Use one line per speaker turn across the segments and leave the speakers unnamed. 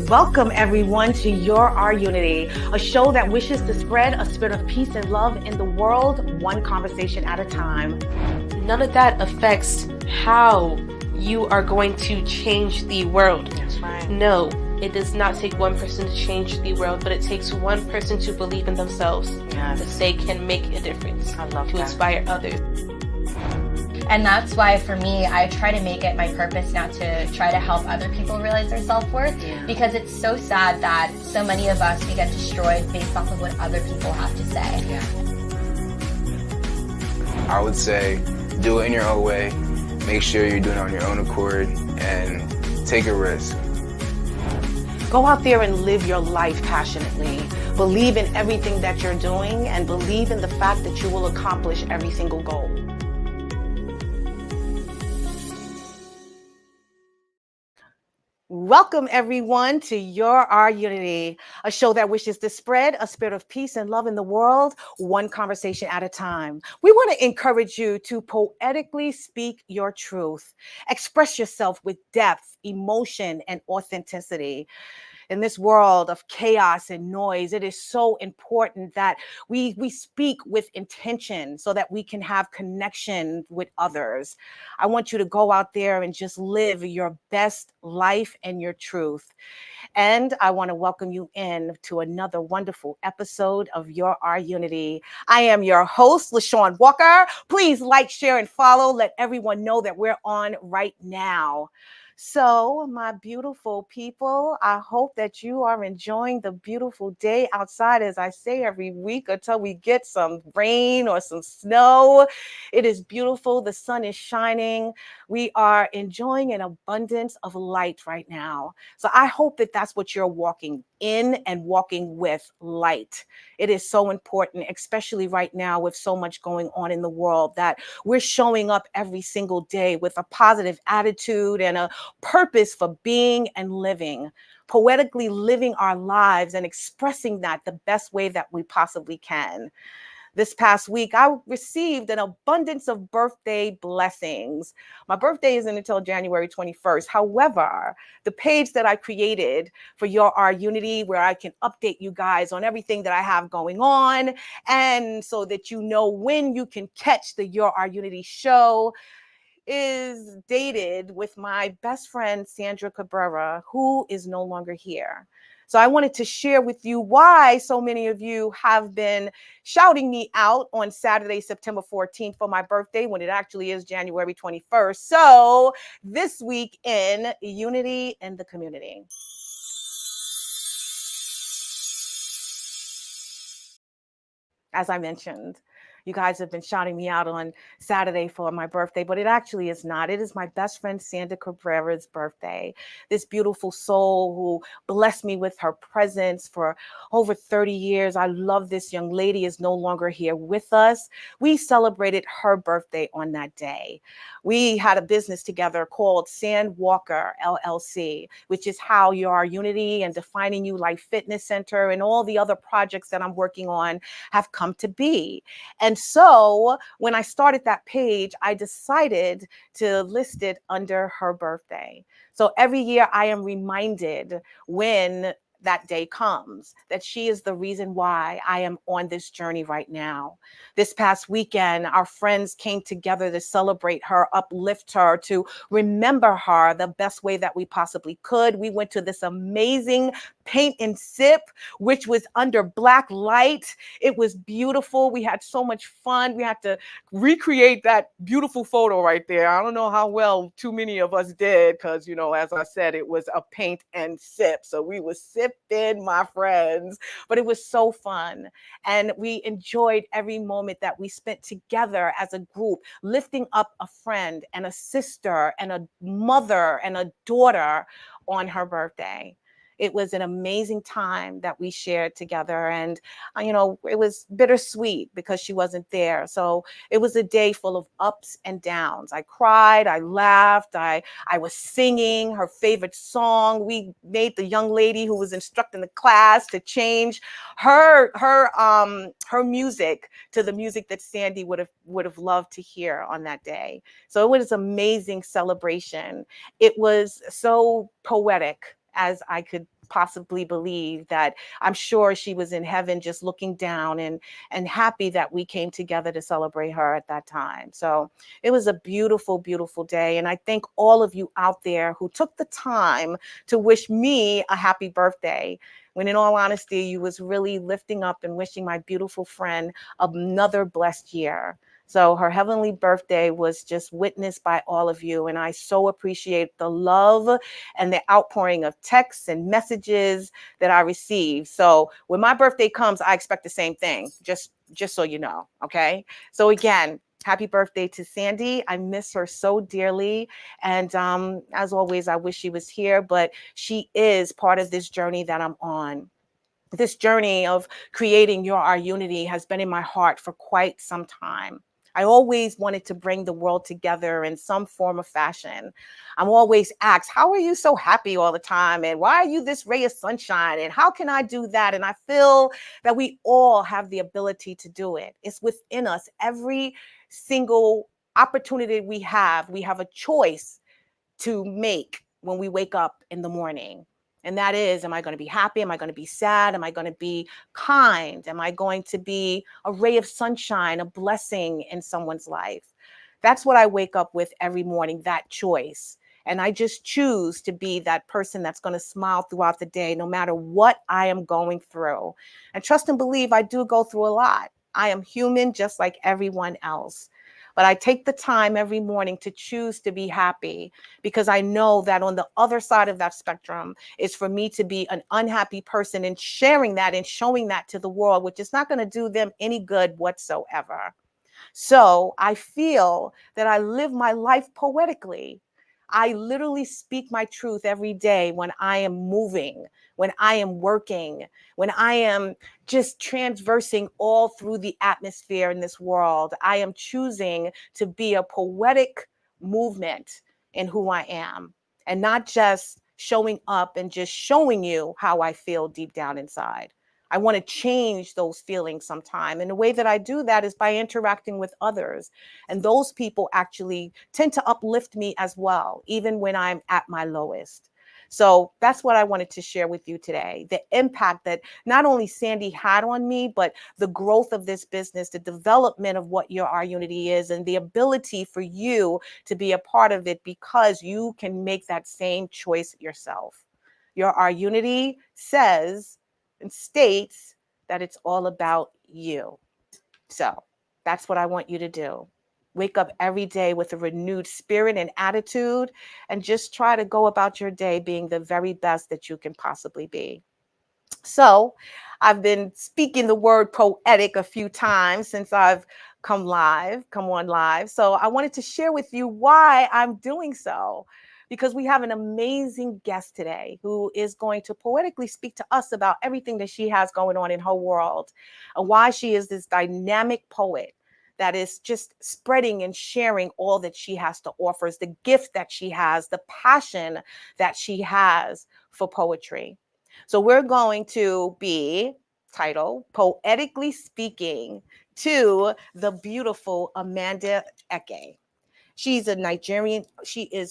Welcome everyone to Your Our Unity, a show that wishes to spread a spirit of peace and love in the world, one conversation at a time.
None of that affects how you are going to change the world.
That's right.
No, it does not take one person to change the world, but it takes one person to believe in themselves.
Yes.
That they can make a difference.
I love
to
that.
Inspire others.
And that's why, for me, I try to make it my purpose now to try to help other people realize their self-worth, because it's so sad that so many of us, we get destroyed based off of what other people have to say.
Yeah.
I would say do it in your own way, make sure you're doing it on your own accord, and take a risk.
Go out there and live your life passionately. Believe in everything that you're doing and believe in the fact that you will accomplish every single goal. Welcome everyone to Your Our Unity, a show that wishes to spread a spirit of peace and love in the world, one conversation at a time. We want to encourage you to poetically speak your truth. Express yourself with depth, emotion, and authenticity. In this world of chaos and noise, it is so important that we speak with intention so that we can have connection with others. I want you to go out there and just live your best life and your truth. And I want to welcome you in to another wonderful episode of Your Our Unity. I am your host, LaShawn Walker. Please like, share, and follow. Let everyone know that we're on right now. So, my beautiful people, I hope that you are enjoying the beautiful day outside, as I say every week, until we get some rain or some snow. It is beautiful. The sun is shining. We are enjoying an abundance of light right now. So I hope that that's what you're walking in and walking with, light. It is so important, especially right now with so much going on in the world, that we're showing up every single day with a positive attitude and a purpose for being and living, poetically living our lives and expressing that the best way that we possibly can. This past week, I received an abundance of birthday blessings. My birthday isn't until January 21st. However, the page that I created for Your Our Unity, where I can update you guys on everything that I have going on, and so that you know when you can catch the Your Our Unity show, is dated with my best friend, Sandra Cabrera, who is no longer here. So I wanted to share with you why so many of you have been shouting me out on Saturday, September 14th for my birthday, when it actually is January 21st. So this week in Unity in the Community. As I mentioned, you guys have been shouting me out on Saturday for my birthday, but it actually is not. It is my best friend Sandra Cabrera's birthday. This beautiful soul who blessed me with her presence for over 30 years. I love this young lady, is no longer here with us. We celebrated her birthday on that day. We had a business together called Sand Walker LLC, which is how Your Unity and Defining You Life Fitness Center and all the other projects that I'm working on have come to be. And so when I started that page, I decided to list it under her birthday. So every year I am reminded when that day comes that she is the reason why I am on this journey right now. This past weekend, our friends came together to celebrate her, uplift her, to remember her the best way that we possibly could. We went to this amazing paint and sip, which was under black light. It was beautiful. We had so much fun. We had to recreate that beautiful photo right there. I don't know how well too many of us did, because, you know, as I said, it was a paint and sip. So we were sipping, my friends, but it was so fun. And we enjoyed every moment that we spent together as a group, lifting up a friend and a sister and a mother and a daughter on her birthday. It was an amazing time that we shared together. And, you know, it was bittersweet because she wasn't there. So it was a day full of ups and downs. I cried, I laughed, I was singing her favorite song. We made the young lady who was instructing the class to change her music to the music that Sandy would have loved to hear on that day. So it was an amazing celebration. It was so poetic, as I could possibly believe that I'm sure she was in heaven just looking down and happy that we came together to celebrate her at that time. So it was a beautiful, beautiful day. And I thank all of you out there who took the time to wish me a happy birthday, when in all honesty, you was really lifting up and wishing my beautiful friend another blessed year. So her heavenly birthday was just witnessed by all of you. And I so appreciate the love and the outpouring of texts and messages that I received. So when my birthday comes, I expect the same thing, just so you know, okay? So again, happy birthday to Sandy. I miss her so dearly. And as always, I wish she was here, but she is part of this journey that I'm on. This journey of creating Our Unity has been in my heart for quite some time. I always wanted to bring the world together in some form or fashion. I'm always asked, how are you so happy all the time? And why are you this ray of sunshine? And how can I do that? And I feel that we all have the ability to do it. It's within us. Every single opportunity we have a choice to make when we wake up in the morning. And that is, am I going to be happy? Am I going to be sad? Am I going to be kind? Am I going to be a ray of sunshine, a blessing in someone's life? That's what I wake up with every morning, that choice. And I just choose to be that person that's going to smile throughout the day, no matter what I am going through. And trust and believe, I do go through a lot. I am human just like everyone else. But I take the time every morning to choose to be happy, because I know that on the other side of that spectrum is for me to be an unhappy person and sharing that and showing that to the world, which is not going to do them any good whatsoever. So I feel that I live my life poetically. I literally speak my truth every day when I am moving, when I am working, when I am just transversing all through the atmosphere in this world. I am choosing to be a poetic movement in who I am, and not just showing up and just showing you how I feel deep down inside. I want to change those feelings sometime. And the way that I do that is by interacting with others. And those people actually tend to uplift me as well, even when I'm at my lowest. So that's what I wanted to share with you today. The impact that not only Sandy had on me, but the growth of this business, the development of what Our Unity is, and the ability for you to be a part of it, because you can make that same choice yourself. Our Unity says and states that it's all about you. So that's what I want you to do. Wake up every day with a renewed spirit and attitude, and just try to go about your day being the very best that you can possibly be. So I've been speaking the word poetic a few times since I've come on live. So I wanted to share with you why I'm doing so, because we have an amazing guest today who is going to poetically speak to us about everything that she has going on in her world, and why she is this dynamic poet that is just spreading and sharing all that she has to offer, the gift that she has, the passion that she has for poetry. So we're going to be titled Poetically Speaking to the beautiful Amanda Eke. She is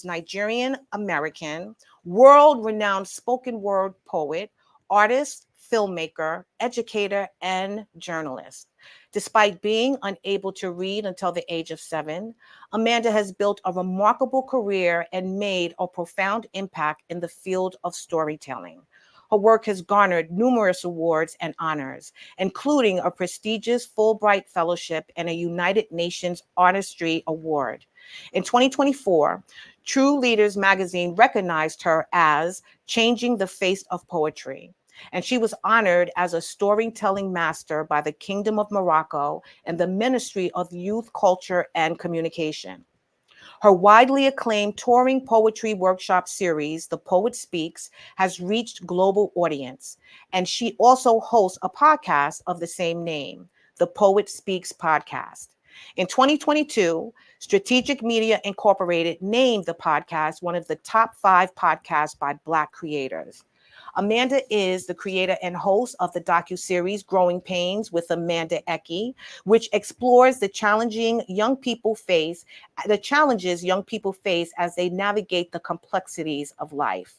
Nigerian-American, world-renowned spoken word poet, artist, filmmaker, educator, and journalist. Despite being unable to read until the age of 7, Amanda has built a remarkable career and made a profound impact in the field of storytelling. Her work has garnered numerous awards and honors, including a prestigious Fulbright Fellowship and a United Nations Artistry Award. In 2024, True Leaders magazine recognized her as changing the face of poetry, and she was honored as a storytelling master by the Kingdom of Morocco and the Ministry of Youth, Culture, and Communication. Her widely acclaimed touring poetry workshop series, The Poet Speaks, has reached global audience, and she also hosts a podcast of the same name, The Poet Speaks Podcast. In 2022, Strategic Media Incorporated named the podcast one of the top 5 podcasts by Black creators. Amanda is the creator and host of the docuseries Growing Pains with Amanda Eke, which explores the challenges young people face as they navigate the complexities of life.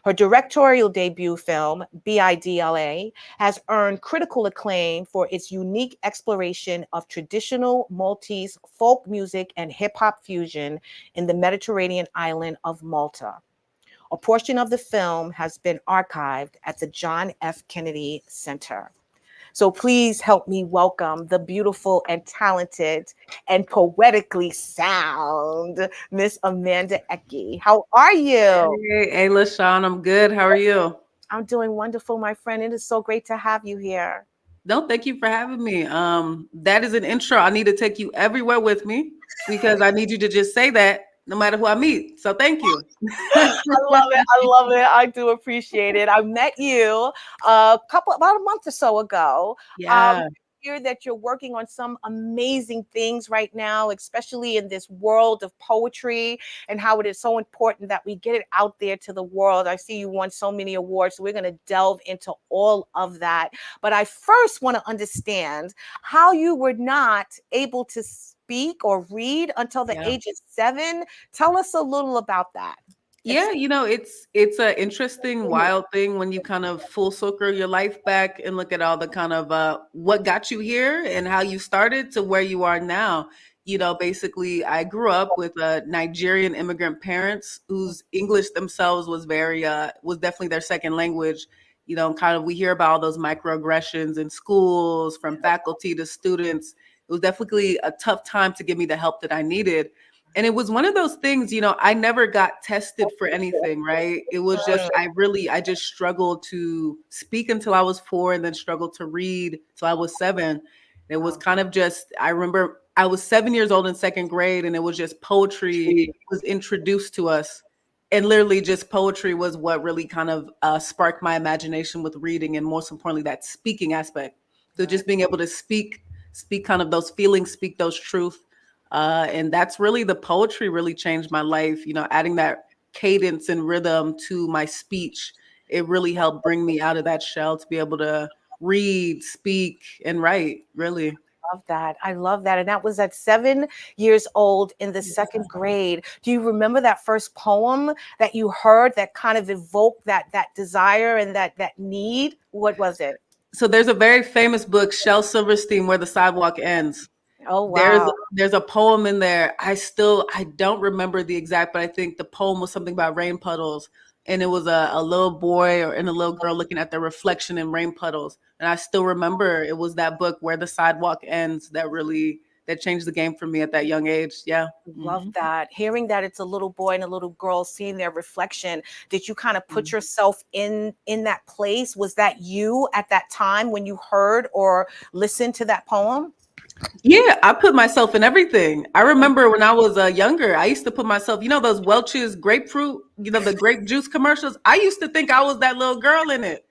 Her directorial debut film, Bidla, has earned critical acclaim for its unique exploration of traditional Maltese folk music and hip hop fusion in the Mediterranean island of Malta. A portion of the film has been archived at the John F. Kennedy Center. So please help me welcome the beautiful and talented and poetically sound Miss Amanda Eke. How are you?
Hey, LaShawn, I'm good. How are you?
I'm doing wonderful, my friend. It is so great to have you here.
No, thank you for having me. That is an intro. I need to take you everywhere with me because I need you to just say that no matter who I meet. So thank you.
I love it. I love it. I do appreciate it. I met you about a month or so ago.
Yeah.
Hear that you're working on some amazing things right now, especially in this world of poetry and how it is so important that we get it out there to the world. I see you won so many awards, so we're going to delve into all of that. But I first want to understand how you were not able to speak or read until the
Yeah.
age of 7. Tell us a little about that.
Yeah, it's an interesting, wild thing when you kind of full circle your life back and look at all the kind of what got you here and how you started to where you are now. Basically, I grew up with Nigerian immigrant parents whose English themselves was was definitely their second language. Kind of we hear about all those microaggressions in schools from faculty to students. It was definitely a tough time to give me the help that I needed. And it was one of those things, I never got tested for anything, right? It was just, I just struggled to speak until I was 4 and then struggled to read till I was 7. It was kind of just, I remember I was 7 years old in second grade and it was just poetry was introduced to us. And literally just poetry was what really kind of sparked my imagination with reading and most importantly, that speaking aspect. So just being able to speak kind of those feelings, speak those truths. And that's really the poetry really changed my life. Adding that cadence and rhythm to my speech, it really helped bring me out of that shell to be able to read, speak, and write, really.
Love that. I love that. And that was at 7 years old in the second grade. Do you remember that first poem that you heard that kind of evoked that desire and that need? What was it?
So there's a very famous book, Shel Silverstein, Where the Sidewalk Ends.
Oh,
There's
wow.
there's a poem in there. I don't remember the exact, but I think the poem was something about rain puddles. And it was a little boy and a little girl looking at their reflection in rain puddles. And I still remember it was that book, Where the Sidewalk Ends, that changed the game for me at that young age. Yeah.
Love
Mhm.
that. Hearing that it's a little boy and a little girl seeing their reflection. Did you kind of put yourself in that place? Was that you at that time when you heard or listened to that poem?
Yeah, I put myself in everything. I remember when I was younger, I used to put myself, those Welch's grapefruit, the grape juice commercials. I used to think I was that little girl in it.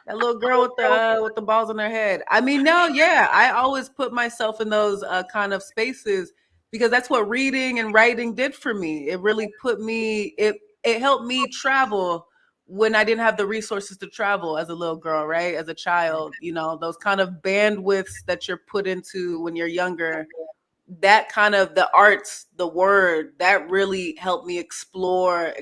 That little girl with the balls on her head. I mean, no, yeah, I always put myself in those kind of spaces because that's what reading and writing did for me. It really it helped me travel when I didn't have the resources to travel as a little girl, right? As a child, those kind of bandwidths that you're put into when you're younger, that kind of the arts, the word, that really helped me explore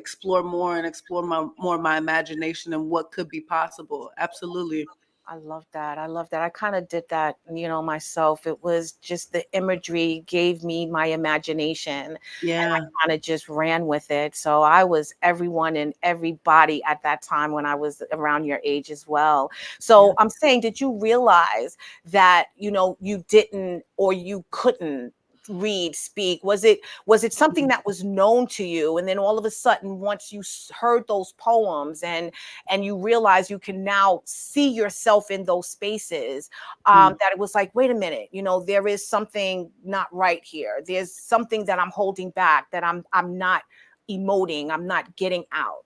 more and explore my imagination and what could be possible. Absolutely.
I love that. I love that. I kind of did that, myself. It was just the imagery gave me my imagination and I
Yeah.
kind of just ran with it. So I was everyone and everybody at that time when I was around your age as well.
Yeah.
So I'm saying, did you realize that, you didn't or you couldn't read, speak? Was it something that was known to you? And then all of a sudden, once you heard those poems and you realize you can now see yourself in those spaces,
Mm.
that it was like, wait a minute, there is something not right here. There's something that I'm holding back, that I'm not emoting, I'm not getting out.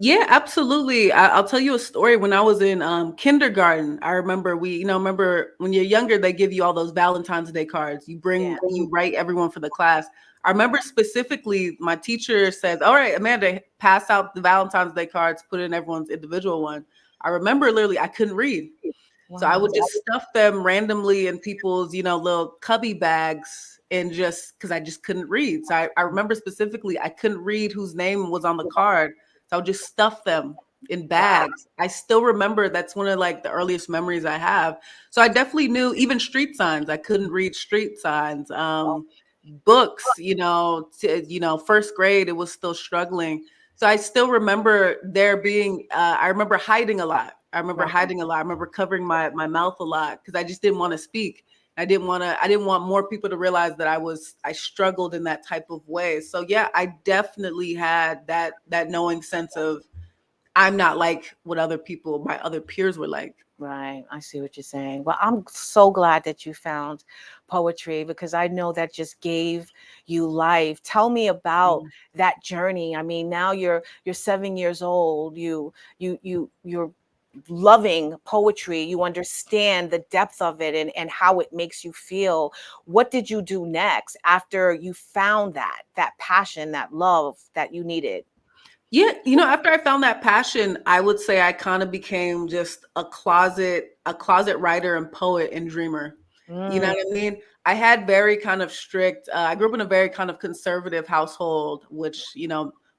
Yeah, absolutely. I'll tell you a story. When I was in kindergarten, I remember remember when you're younger, they give you all those Valentine's Day cards.
Yeah.
You write everyone for the class. I remember specifically my teacher says, "All right, Amanda, pass out the Valentine's Day cards, put in everyone's individual one." I remember literally I couldn't read. So I
Wow.
would just stuff them randomly in people's, little cubby bags and just because I just couldn't read. So I remember specifically I couldn't read whose name was on the card. So I would just stuff them in bags. I still remember that's one of like the earliest memories I have. So I definitely knew even street signs. I couldn't read street signs. Books, first grade, it was still struggling. So I still remember there being, I remember hiding a lot. I remember covering my mouth a lot because I just didn't want to speak. I didn't want more people to realize that I struggled in that type of way. So yeah, I definitely had that knowing sense of I'm not like what my other peers were like.
Right. I see what you're saying. Well, I'm so glad that you found poetry because I know that just gave you life. Tell me about
Mm.
that journey. I mean, now you're 7 years old. You're loving poetry. You understand the depth of it and how it makes you feel. What did you do next after you found that passion, that love that you needed?
Yeah, after I found that passion, I would say I kind of became just a closet writer and poet and dreamer. You know
Mm,
what I mean? I had very kind of strict, I grew up in a very kind of conservative household, which,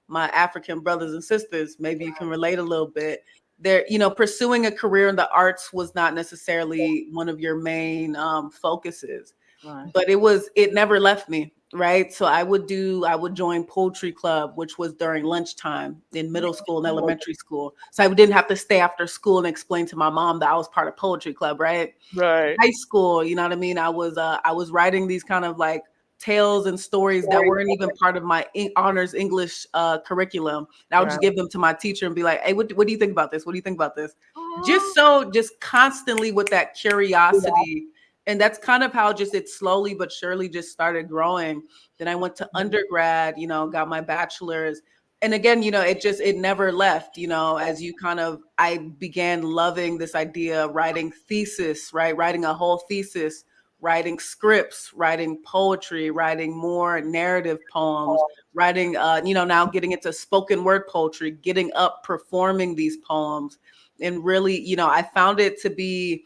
my African brothers and sisters, maybe you can relate a little bit. There, pursuing a career in the arts was not necessarily one of your main focuses,
right.
but it never left me, right? So I would join poetry club, which was during lunchtime in middle school and elementary school, so I didn't have to stay after school and explain to my mom that I was part of poetry club, right?
Right.
High school, you know what I mean? I was writing these kind of like tales and stories that weren't even part of my honors English curriculum. And I would
Right.
just give them to my teacher and be like, "Hey, what do you think about this? What do you think about this?" Just constantly with that curiosity. And that's kind of how just it slowly but surely just started growing. Then I went to undergrad, got my bachelor's. And again, it never left, as you kind of, I began loving this idea of writing thesis, right? Writing a whole thesis, writing scripts, writing poetry, writing more narrative poems, writing, now getting into spoken word poetry, getting up, performing these poems. And really, I found it to be,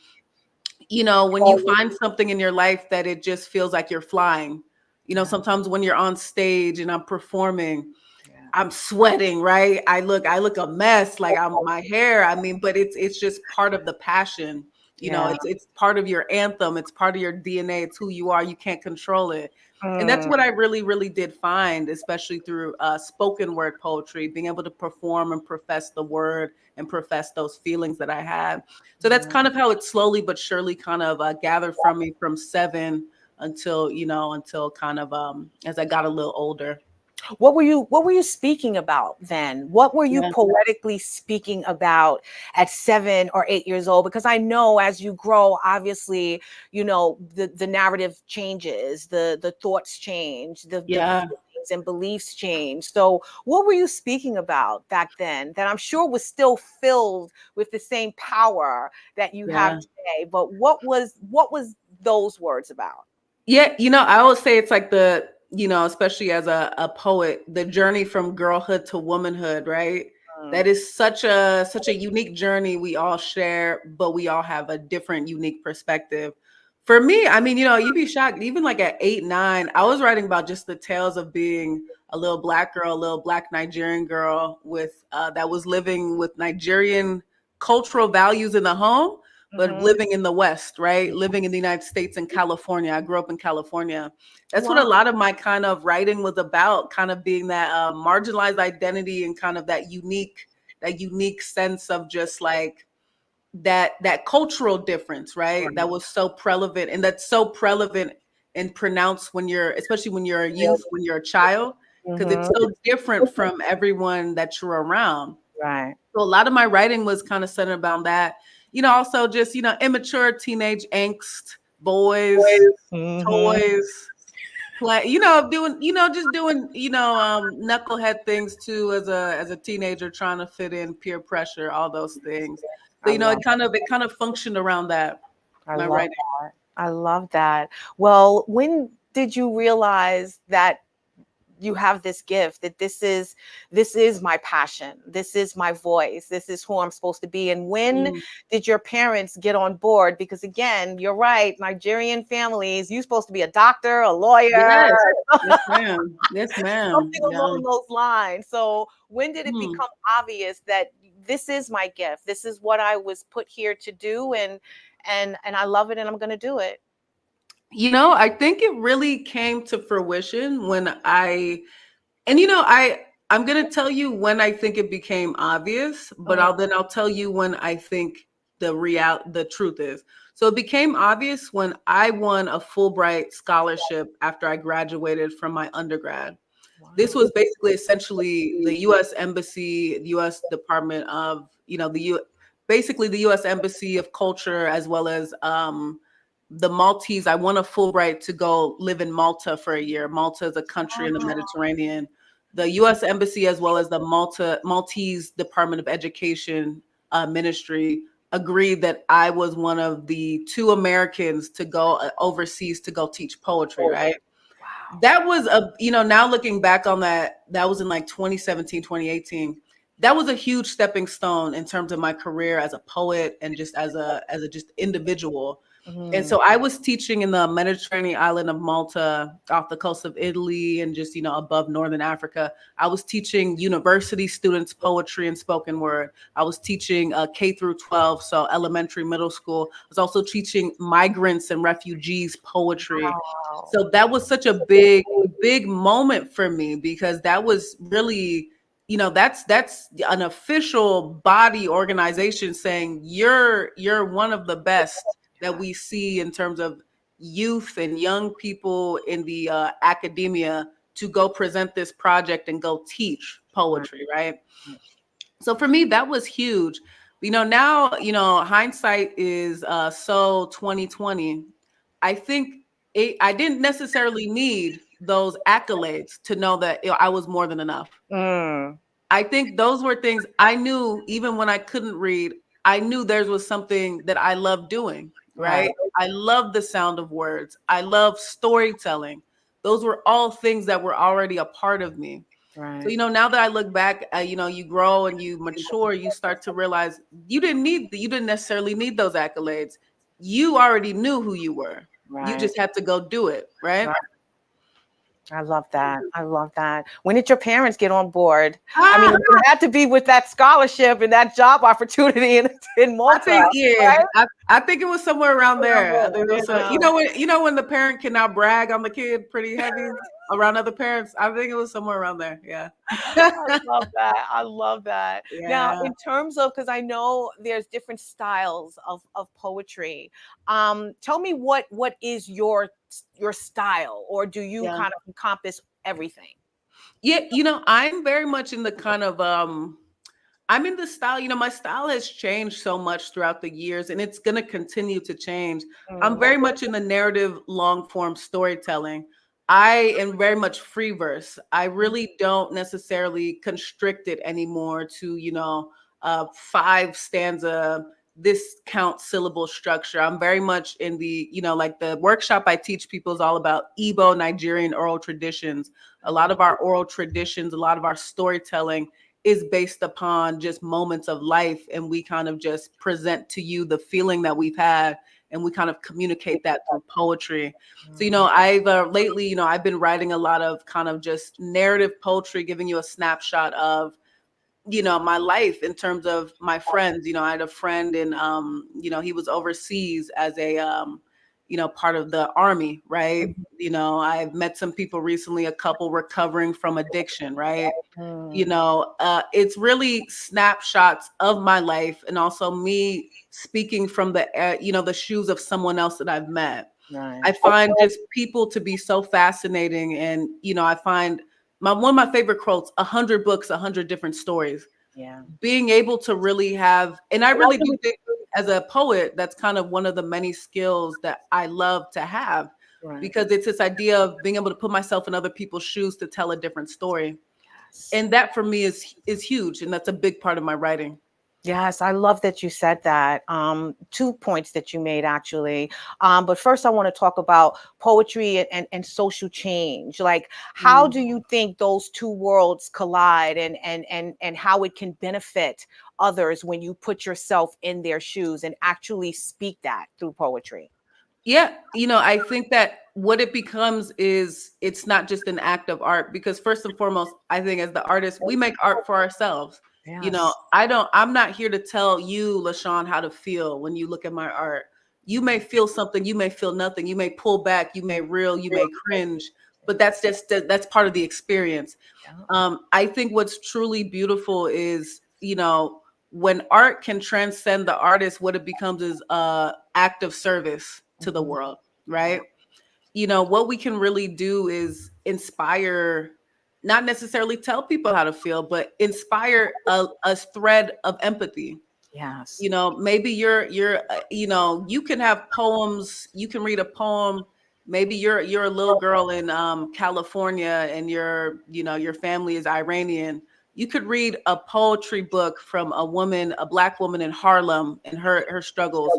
when you find something in your life that it just feels like you're flying.
Yeah.
Sometimes when you're on stage and I'm performing,
Yeah.
I'm sweating, right? I look a mess, like my hair. I mean, but it's just part of the passion.
Yeah.
It's part of your anthem. It's part of your DNA. It's who you are. You can't control it. And that's
Mm,
what I really, really did find, especially through spoken word poetry, being able to perform and profess the word and profess those feelings that I had. So that's
yeah.
kind of how it slowly but surely kind of gathered from me from 7 until kind of as I got a little older.
What were you speaking about then? What were you
Yeah.
poetically speaking about at 7 or 8 years old? Because I know as you grow, obviously, the narrative changes, the thoughts change, the
Yeah.
feelings and beliefs change. So what were you speaking about back then that I'm sure was still filled with the same power that you have
Yeah.
today? But what was those words about?
Yeah, I always say it's like especially as a poet, the journey from girlhood to womanhood, right?
Mm,
That is such a unique journey we all share, but we all have a different unique perspective. For me, I mean, you'd be shocked, even like at 8, 9, I was writing about just the tales of being a little black girl, a little black Nigerian girl with that was living with Nigerian cultural values in the home, but
mhm.
living in the West, right? Living in the United States in California. I grew up in California. That's what
Wow.
a lot of my kind of writing was about, kind of being that marginalized identity and kind of that unique sense of just like that cultural difference, right? That was so prevalent, and that's so prevalent and pronounced especially when you're a youth, when you're a child, because it's
Mhm.
so different from everyone that you're around.
Right.
So a lot of my writing was kind of centered around that. Also just, immature teenage angst, boys,
Mhm.
toys, play, doing, just doing, knucklehead things too as a teenager, trying to fit in, peer pressure, all those things. So,
I love
it kind of functioned around that,
I
my
love
writing.
that. I love that. Well, when did you realize that you have this gift, that this is my passion, this is my voice, this is who I'm supposed to be. And when did your parents get on board? Because again, you're right, Nigerian families, you're supposed to be a doctor, a lawyer,
Yes, yes, ma'am. Yes, ma'am.
something
Yeah.
along those lines. So when did it
Hmm.
become obvious that this is my gift, this is what I was put here to do, and I love it, and I'm going to do it?
You know, I think it really came to fruition when I'm gonna tell you when I think it became obvious, but I'll tell you when I think the truth is. So it became obvious when I won a Fulbright scholarship after I graduated from my undergrad. This was basically essentially the U.S. Embassy, the U.S. Department of, basically the U.S. Embassy of Culture, as well as the Maltese. I won a Fulbright to go live in Malta for a year. Malta is a country in the Mediterranean. The U.S. Embassy, as well as the Maltese Department of Education ministry, agreed that I was one of the 2 Americans to go overseas to go teach poetry, right? That was now looking back on that was in like 2017, 2018. That was a huge stepping stone in terms of my career as a poet and just as a just individual. And so I was teaching in the Mediterranean island of Malta, off the coast of Italy, and just, above Northern Africa. I was teaching university students poetry and spoken word. I was teaching K through 12, so elementary, middle school. I was also teaching migrants and refugees poetry. So that was such a big, big moment for me, because that was really, that's an official body organization saying you're one of the best that we see in terms of youth and young people in the academia to go present this project and go teach poetry, right? So for me, that was huge. Now, hindsight is so 2020. I think I didn't necessarily need those accolades to know that I was more than enough. I think those were things I knew even when I couldn't read. I knew there was something that I loved doing, right? I love the sound of words. I love storytelling. Those were all things that were already a part of me. So, now that I look back, you grow and you mature, you start to realize you didn't necessarily need those accolades. You already knew who you were. You just had to go do it, right?
I love that. I love that. When did your parents get on board? I mean, it had to be with that scholarship and that job opportunity in Malta.
I think it was somewhere around there. I think it was, when the parent can now brag on the kid pretty heavy around other parents. I think it was somewhere around there. Yeah.
I love that. I love that.
Yeah.
Now, in terms of, because I know there's different styles of poetry. Tell me what is your style, or do you kind of encompass everything?
Yeah, I'm very much in the kind of I'm in the style, my style has changed so much throughout the years, and it's going to continue to change. I'm very much in the narrative long form storytelling. I am very much free verse. I really don't necessarily constrict it anymore to, 5 stanza, this count syllable structure. I'm very much in the, like the workshop I teach people is all about Igbo Nigerian oral traditions. A lot of our oral traditions, a lot of our storytelling is based upon just moments of life, and we kind of just present to you the feeling that we've had, and we kind of communicate that through poetry. So I've lately I've been writing a lot of kind of just narrative poetry, giving you a snapshot of my life in terms of my friends. I had a friend, and he was overseas as a part of the army, right? I've met some people recently, a couple recovering from addiction, right? It's really snapshots of my life, and also me speaking from the shoes of someone else that I've met. I find just people to be so fascinating, and I find one of my favorite quotes: 100 books, 100 different stories. Being able to really have, and I really do think as a poet, that's kind of one of the many skills that I love to have, because it's this idea of being able to put myself in other people's shoes to tell a different story. And that for me is huge, and that's a big part of my writing.
Yes, I love that you said that. Two points that you made actually. But first, I want to talk about poetry and social change. Like, how
Mm.
do you think those two worlds collide, and how it can benefit others when you put yourself in their shoes and actually speak that through poetry?
Yeah, I think that what it becomes is it's not just an act of art because first and foremost, I think as the artist, we make art for ourselves.
Yes.
I'm not here to tell you, LaShawn, how to feel when you look at my art. You may feel something, you may feel nothing, you may pull back, you may reel, you may cringe, but that's part of the experience.
Yeah.
I think what's truly beautiful is, when art can transcend the artist, what it becomes is a act of service to the
Mhm.
world, right? What we can really do is inspire, not necessarily tell people how to feel, but inspire a thread of empathy.
Yes.
Maybe you can have poems, you can read a poem. Maybe you're a little girl in California, and your family is Iranian. You could read a poetry book from a black woman in Harlem and her struggles.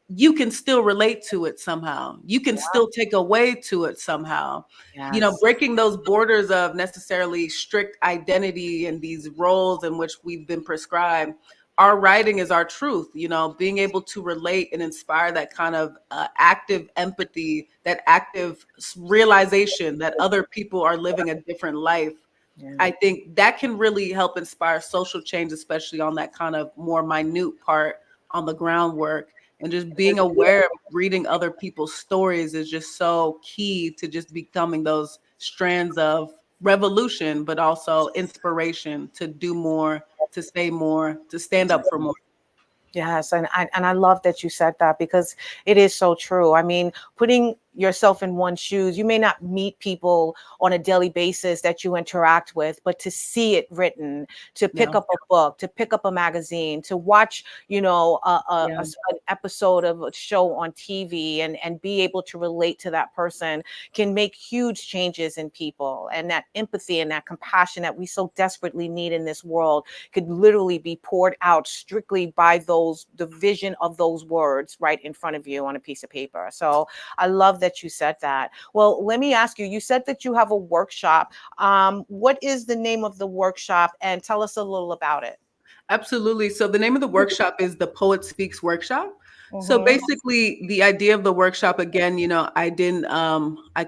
You can still relate to it somehow. You can still take away to it somehow.
Yes.
Breaking those borders of necessarily strict identity and these roles in which we've been prescribed. Our writing is our truth, being able to relate and inspire that kind of active empathy, that active realization that other people are living a different life.
Yeah.
I think that can really help inspire social change, especially on that kind of more minute part, on the groundwork. And just being aware of reading other people's stories is just so key to just becoming those strands of revolution, but also inspiration to do more, to say more, to stand up for more.
Yes, and I love that you said that because it is so true. I mean, putting yourself in one's shoes, you may not meet people on a daily basis that you interact with, but to see it written, to pick
Yeah.
up a book, to pick up a magazine, to watch,
Yeah.
an episode of a show on TV and be able to relate to that person can make huge changes in people. And that empathy and that compassion that we so desperately need in this world could literally be poured out strictly by the vision of those words right in front of you on a piece of paper. So I love that you said that. Well, let me ask you, you said that you have a workshop. What is the name of the workshop, and tell us a little about it?
Absolutely. So the name of the workshop is the Poet Speaks Workshop. So
Mm-hmm.
basically the idea of the workshop, again, I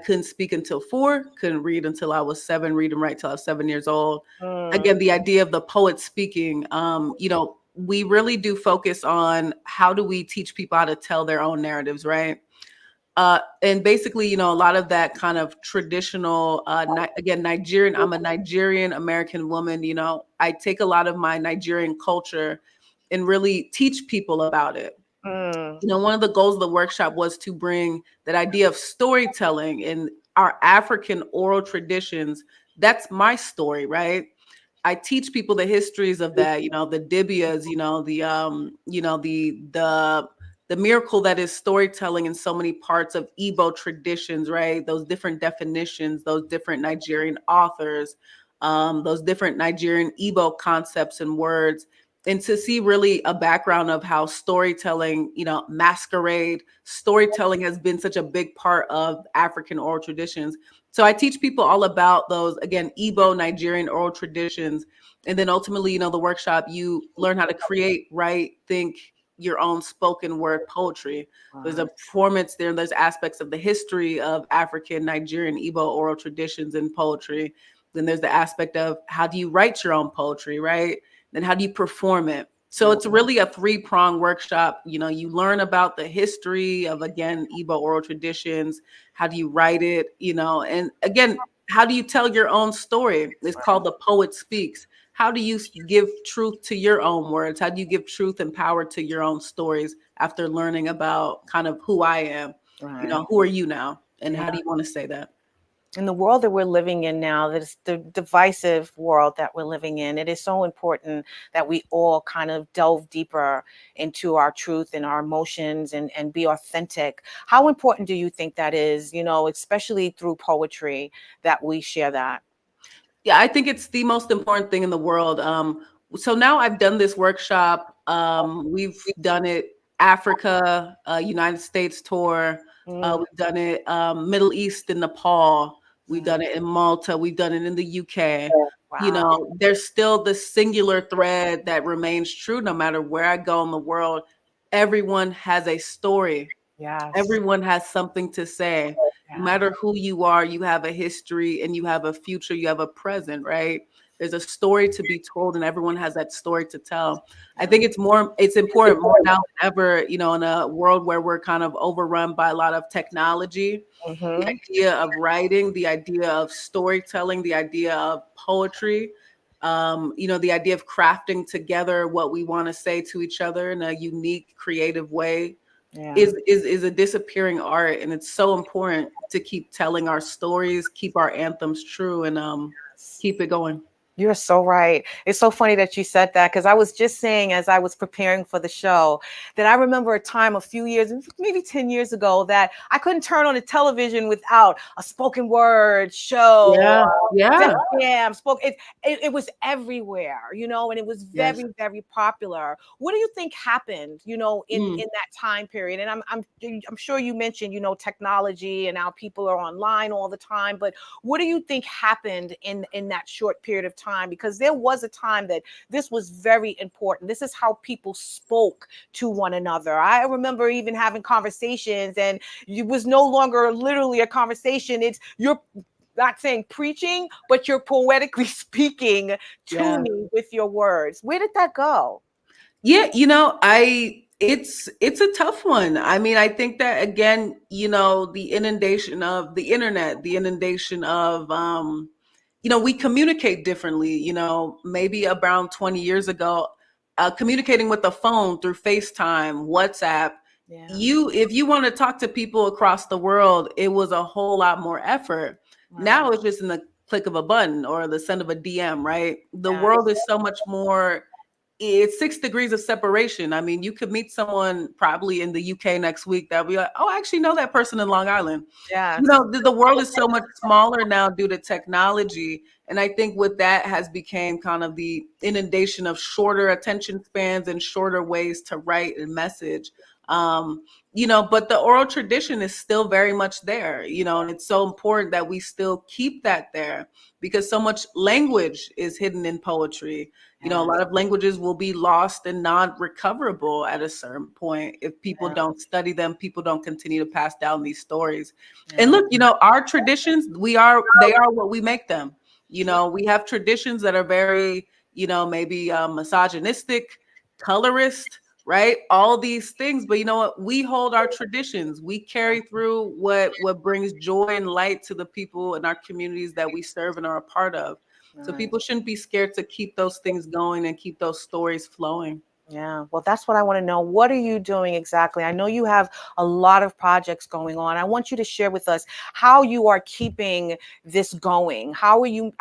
couldn't speak until 4, couldn't read until I was 7, read and write till I was 7 years old.
Mm.
Again, the idea of the poet speaking, we really do focus on how do we teach people how to tell their own narratives, right? And basically, a lot of that kind of traditional, again, I'm a Nigerian-American woman. I take a lot of my Nigerian culture and really teach people about it.
Mm.
One of the goals of the workshop was to bring that idea of storytelling in our African oral traditions. That's my story, right? I teach people the histories of that, the dibias, the miracle that is storytelling in so many parts of Igbo traditions, right? Those different definitions, those different Nigerian authors, those different Nigerian Igbo concepts and words. And to see really a background of how storytelling, masquerade, storytelling has been such a big part of African oral traditions. So I teach people all about those, again, Igbo, Nigerian oral traditions. And then ultimately, the workshop, you learn how to create, write, think your own spoken word poetry. There's a
Wow.
performance there. There's aspects of the history of African, Nigerian, Igbo oral traditions in poetry. Then there's the aspect of how do you write your own poetry, right? Then how do you perform it? So it's really a 3-prong workshop. You learn about the history of, again, Igbo oral traditions. How do you write it? And again, how do you tell your own story? It's called The Poet Speaks. How do you give truth to your own words? How do you give truth and power to your own stories after learning about kind of who I am?
Right.
Who are you now? And
Yeah.
how do you want to say that?
In the world that we're living in now, this the divisive world that we're living in, it is so important that we all kind of delve deeper into our truth and our emotions and be authentic. How important do you think that is, especially through poetry, that we share that?
Yeah, I think it's the most important thing in the world. so now I've done this workshop. We've done it Africa, United States tour. We've done it Middle East and Nepal. We've done it in Malta. We've done it in the UK. You
Wow.
know, there's still the singular thread that remains true no matter where I go in the world. Everyone has a story.
Yes.
Everyone has something to say. No
Yeah.
matter who you are, you have a history and you have a future, you have a present, right? There's a story to be told and everyone has that story to tell. I think it's important more now than ever, you know, in a world where we're kind of overrun by a lot of technology, the
Mm-hmm.
idea of writing, the idea of storytelling, the idea of poetry, you know, the idea of crafting together what we want to say to each other in a unique, creative way
Yeah.
is a disappearing art, and it's so important to keep telling our stories, keep our anthems true, and keep it going.
You're so right. It's so funny that you said that because I was just saying as I was preparing for the show that I remember a time a few years, maybe 10 years ago, that I couldn't turn on the television without a spoken word show
Yeah,
or
yeah,
it was everywhere, you know, and it was very,
yes.
very popular. What do you think happened, you know, in
Mm.
that time period? And I'm sure you mentioned, you know, technology and now people are online all the time, but what do you think happened in that short period of time? Because there was a time that this was very important. This is how people spoke to one another. I remember even having conversations, and it was no longer literally a conversation. It's you're not saying preaching, but you're poetically speaking to
Yeah.
me with your words. Where did that go?
Yeah, you know, it's a tough one. I mean, I think that again, you know, the inundation of the internet, the inundation of you know, we communicate differently, you know, maybe around 20 years ago, communicating with the phone through FaceTime, WhatsApp,
Yeah.
you if you want to talk to people across the world, it was a whole lot more effort.
Right.
Now it's just in the click of a button or the send of a DM, right? The
Yes.
world is so much more, it's 6 degrees of separation. I mean, you could meet someone probably in the UK next week that'll be like, oh, I actually know that person in Long Island. You
Yes.
know, the world is so much smaller now due to technology. And I think with that has become kind of the inundation of shorter attention spans and shorter ways to write and message. Um, you know, but the oral tradition is still very much there, you know, and it's so important that we still keep that there because so much language is hidden in poetry. You know, a
Yes.
lot of languages will be lost and not recoverable at a certain point if people
Yeah.
don't study them, people don't continue to pass down these stories. And
Yeah.
look, you know, our traditions, they are what we make them. You know, we have traditions that are very, you know, maybe misogynistic, colorist, right? All these things, but you know what? We hold our traditions. We carry through what brings joy and light to the people in our communities that we serve and are a part of. So
Right.
people shouldn't be scared to keep those things going and keep those stories flowing.
Yeah, well, that's what I want to know. What are you doing exactly? I know you have a lot of projects going on. I want you to share with us how you are keeping this going. How you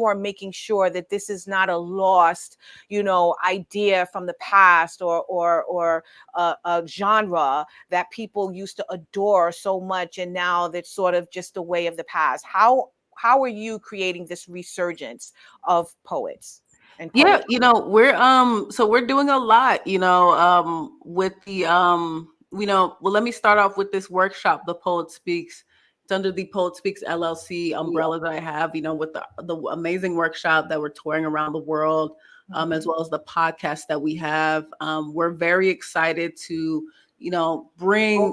are making sure that this is not a lost, you know, idea from the past or a genre that people used to adore so much, and now that's sort of just a way of the past. How are you creating this resurgence of poets and
Yeah,
poetry?
you know, we're doing a lot, you know, with the you know, well, let me start off with this workshop, The Poet Speaks. It's under the Poet Speaks LLC umbrella that I have, you know, with the amazing workshop that we're touring around the world, as well as the podcast that we have. We're very excited to, you know, bring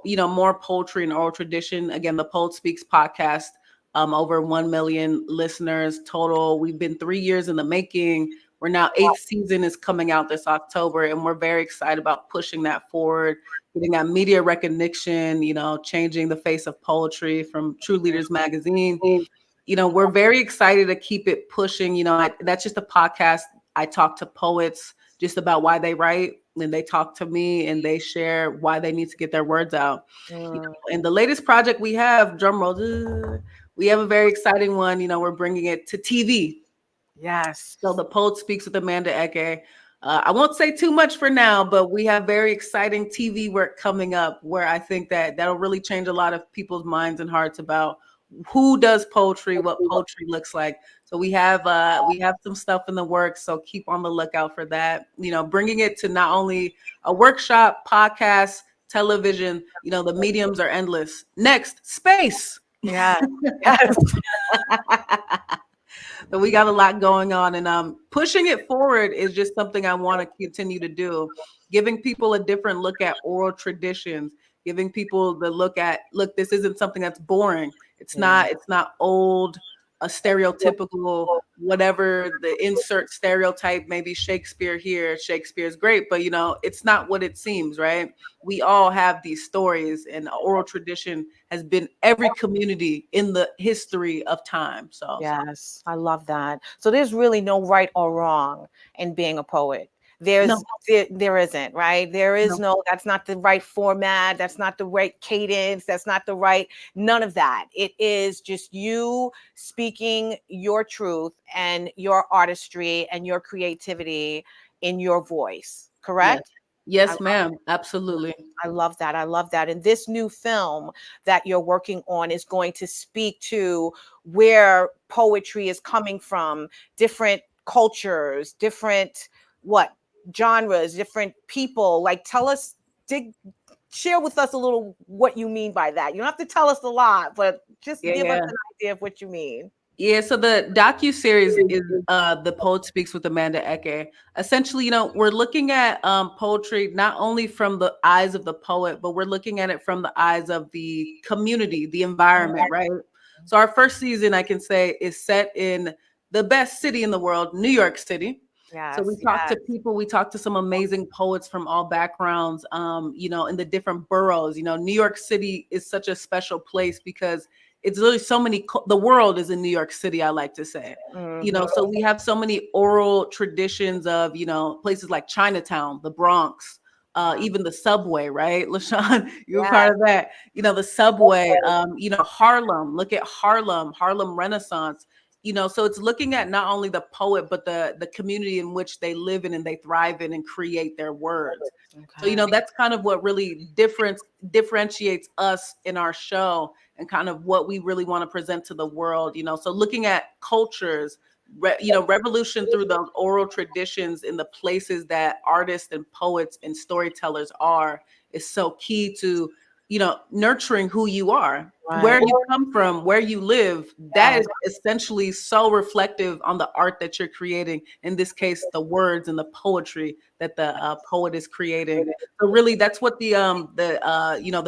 you know, more poetry and oral tradition. Again, the Poet Speaks podcast, over 1 million listeners total. We've been 3 years in the making. We're now eighth season is coming out this October, and we're very excited about pushing that forward, getting that media recognition, you know, changing the face of poetry from True Leaders Magazine. You know, we're very excited to keep it pushing. You know, that's just a podcast. I talk to poets just about why they write, and they talk to me and they share why they need to get their words out. You know, and the latest project we have, drum roll, we have a very exciting one. You know, we're bringing it to TV.
Yes.
So the Poet Speaks with Amanda Eke. I won't say too much for now, but we have very exciting TV work coming up where I think that that'll really change a lot of people's minds and hearts about who does poetry, what poetry looks like. So we have some stuff in the works. So keep on the lookout for that. Bringing it to not only a workshop, podcast, television. The mediums are endless. Next, space.
Yeah. Yes.
So we got a lot going on, and pushing it forward is just something I want to continue to do. Giving people a different look at oral traditions, giving people the look, this isn't something that's boring. It's not old, a stereotypical, whatever the insert stereotype, maybe Shakespeare here, Shakespeare's great, but it's not what it seems, right? We all have these stories, and oral tradition has been every community in the history of time. So
Yes, I love that. So there's really no right or wrong in being a poet.
no,
There isn't, right? There is
no.
no, that's not the right format, that's not the right cadence, that's not the right, none of that. It is just you speaking your truth and your artistry and your creativity in your voice,
Yes.
correct? I
Yes, ma'am. Absolutely.
I love that. I love that. And this new film that you're working on is going to speak to where poetry is coming from, different cultures, different what genres, different people. Like tell us, share with us a little what you mean by that. You don't have to tell us a lot, but just
Yeah,
give us
yeah.
an idea of what you mean.
Yeah, so the docu-series is The Poet Speaks with Amanda Eke. Essentially, we're looking at poetry not only from the eyes of the poet, but we're looking at it from the eyes of the community, the environment, right? So our first season, I can say, is set in the best city in the world, New York City. So we
Yes,
talked to
yes.
people, we talked to some amazing poets from all backgrounds, in the different boroughs. New York City is such a special place because it's literally so many, the world is in New York City, I like to say.
Mhm.
So we have so many oral traditions of, places like Chinatown, the Bronx, even the subway, right? LaShawn, you're
Yes.
part of that. The subway, Harlem, look at Harlem Renaissance. So it's looking at not only the poet, but the community in which they live in and they thrive in and create their words. So,
Okay.
that's kind of what really differentiates us in our show and kind of what we really want to present to the world. So looking at cultures, revolution through those oral traditions in the places that artists and poets and storytellers are is so key to, nurturing who you are, where
Right.
you come from, where you live. That
Yes.
is essentially so reflective on the art that you're creating. In this case, the words and the poetry that the poet is creating. So really, that's what the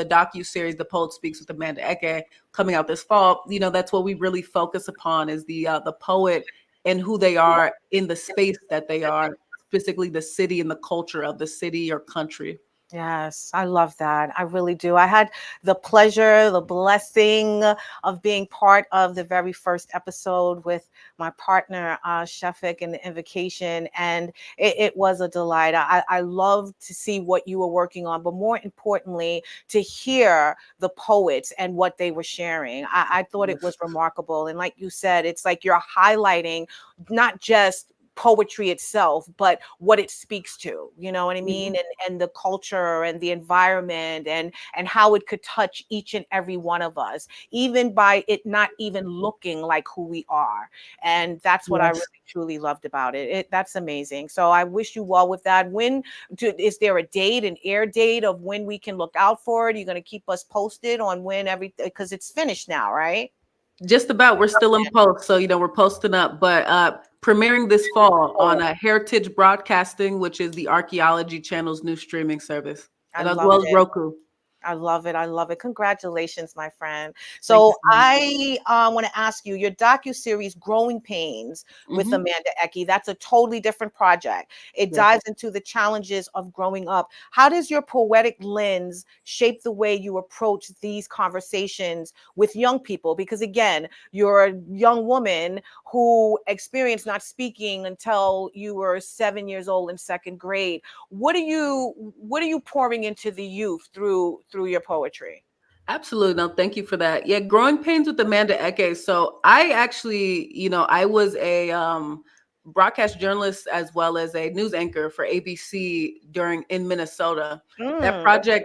docu series, The Poet Speaks with Amanda Eke, coming out this fall. That's what we really focus upon is the poet and who they are in the space that they are, specifically the city and the culture of the city or country.
Yes, I love that. I really do. I had the pleasure, the blessing of being part of the very first episode with my partner, Shefik, in the invocation, and it was a delight. I love to see what you were working on, but more importantly, to hear the poets and what they were sharing. I thought it was remarkable. And like you said, it's like you're highlighting not just poetry itself, but what it speaks to, you know what I mean? And the culture and the environment and how it could touch each and every one of us, even by it not even looking like who we are. And that's what I
Yes.
really truly loved about it. That's amazing. So I wish you well with that. Is there a date, an air date of when we can look out for it? You're going to keep us posted on when everything, because it's finished now, right?
Just about. We're still in post, so we're posting up, but premiering this fall on Heritage Broadcasting, which is the Archaeology Channel's new streaming service,
I
and as
loved
well as
it.
Roku.
I love it. I love it. Congratulations, my friend.
Thank you
So
so much.
I want to ask you, your docu-series Growing Pains with
Mhm.
Amanda Eke, that's a totally different project. It
Yes.
dives into the challenges of growing up. How does your poetic lens shape the way you approach these conversations with young people? Because again, you're a young woman who experienced not speaking until you were 7 years old in second grade. What are you pouring into the youth through your poetry?
Absolutely. No, thank you for that. Yeah, Growing Pains with Amanda Eke. So I actually, I was a broadcast journalist as well as a news anchor for ABC in Minnesota.
Mm,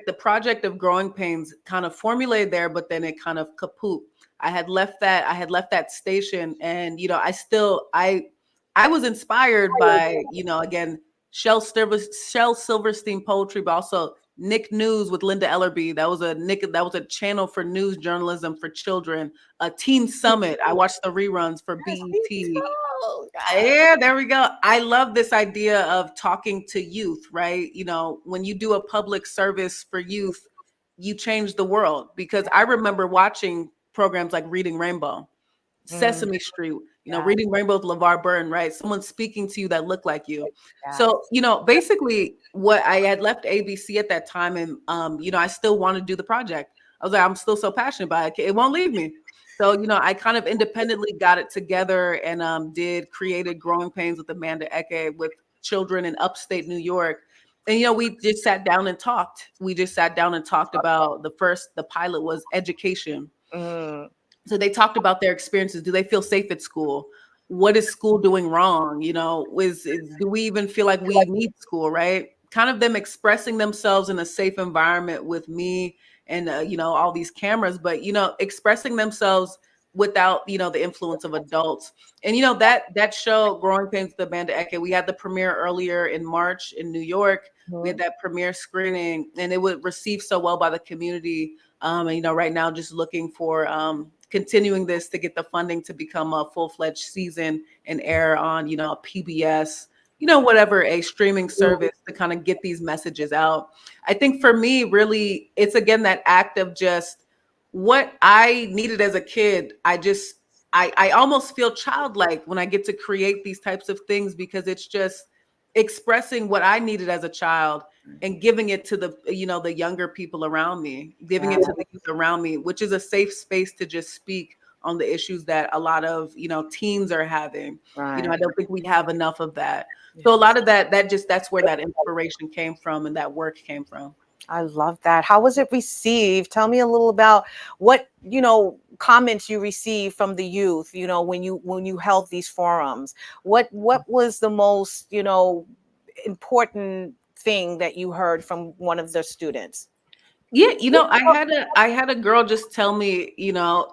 The project of Growing Pains kind of formulated there, but then it kind of kaput. I had left that station, and I was inspired by, again, Shel Silverstein poetry, but also Nick News with Linda Ellerby. That was a channel for news journalism for children. A Teen Summit. I watched the reruns for
Yes, me
BET.
too.
Yeah, there we go. I love this idea of talking to youth, right? When you do a public service for youth, you change the world. Because I remember watching programs like Reading Rainbow,
Mm,
Sesame Street,
yeah,
Reading Rainbow with LeVar Burton, right? Someone speaking to you that looked like you.
yeah.
So, basically what I had left ABC at that time, and I still want to do the project. I was like, I'm still so passionate about it. It won't leave me. So, I kind of independently got it together and created Growing Pains with Amanda Eke with children in upstate New York. And, we just sat down and talked. We just sat down and talked about the pilot was education.
Mm,
So they talked about their experiences. Do they feel safe at school? What is school doing wrong? Do we even feel like we need school, right? Kind of them expressing themselves in a safe environment with me and, all these cameras, but, expressing themselves without, the influence of adults. And, that show, Growing Pains with Amanda Eke, we had the premiere earlier in March in New York. We had that premiere screening, and it was received so well by the community. And, right now, just looking for continuing this to get the funding to become a full-fledged season and air on, a PBS, whatever, a streaming service to kind of get these messages out. I think for me, really, it's again that act of just what I needed as a kid. I almost feel childlike when I get to create these types of things because it's just expressing what I needed as a child and giving it to the younger people around me, giving it to the youth around me, which is a safe space to just speak on the issues that a lot of, teens are having.
right.
I don't think we have enough of that. So a lot of that's where that inspiration came from and that work came from.
I love that. How was it received? Tell me a little about what, comments you received from the youth, when you held these forums. What was the most, important thing that you heard from one of the students?
Yeah, I had a girl just tell me,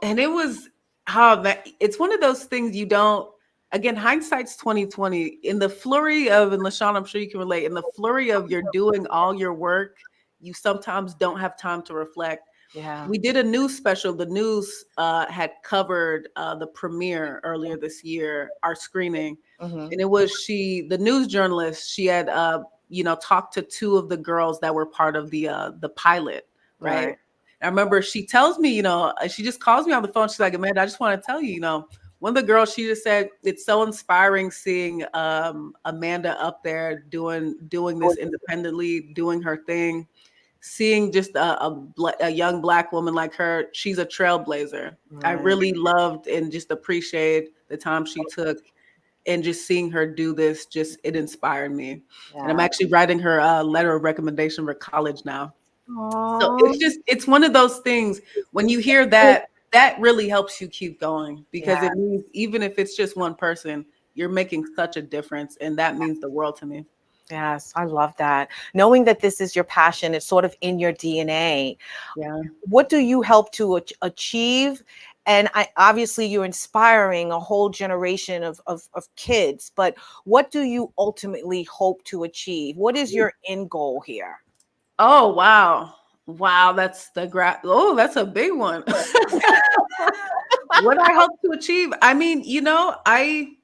and it was it's one of those things you don't, again, hindsight's 2020. In the flurry of, and LaShawn, I'm sure you can relate, in the flurry of you're doing all your work, you sometimes don't have time to reflect.
Yeah.
We did a news special. The news had covered the premiere earlier this year, our screening.
Mhm.
And it was the news journalist, she had talked to two of the girls that were part of the pilot, right?
Right.
I remember she tells me, she just calls me on the phone. She's like, Amanda, I just want to tell you, one of the girls, she just said, it's so inspiring seeing Amanda up there doing this independently, doing her thing, seeing just a young Black woman like her. She's a trailblazer. I really loved and just appreciate the time she took. And just seeing her do this, it inspired me. And I'm actually writing her a letter of recommendation for college now. So it's one of those things when you hear that really helps you keep going because it means even if it's just one person, you're making such a difference. And that means the world to me.
Yes, I love that. Knowing that this is your passion, it's sort of in your DNA.
Yeah.
What do you help to achieve? And obviously you're inspiring a whole generation of kids, but what do you ultimately hope to achieve? What is your end goal here?
Oh, wow. Wow. That's that's a big one. What I hope to achieve. I mean, I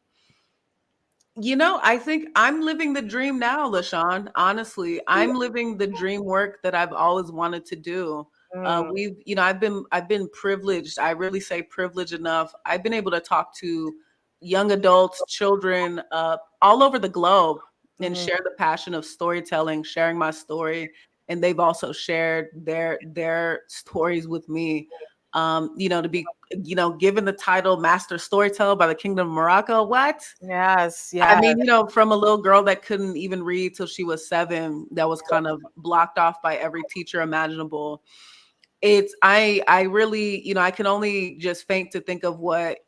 think I'm living the dream now, LaShawn. Honestly, I'm living the dream work that I've always wanted to do. I've been privileged. I really say privileged enough. I've been able to talk to young adults, children, all over the globe and share the passion of storytelling, sharing my story. And they've also shared their stories with me. To be, given the title Master Storyteller by the Kingdom of Morocco. What?
Yes,
I mean, from a little girl that couldn't even read till she was 7, that was kind of blocked off by every teacher imaginable. I really, I can only just faint to think of what,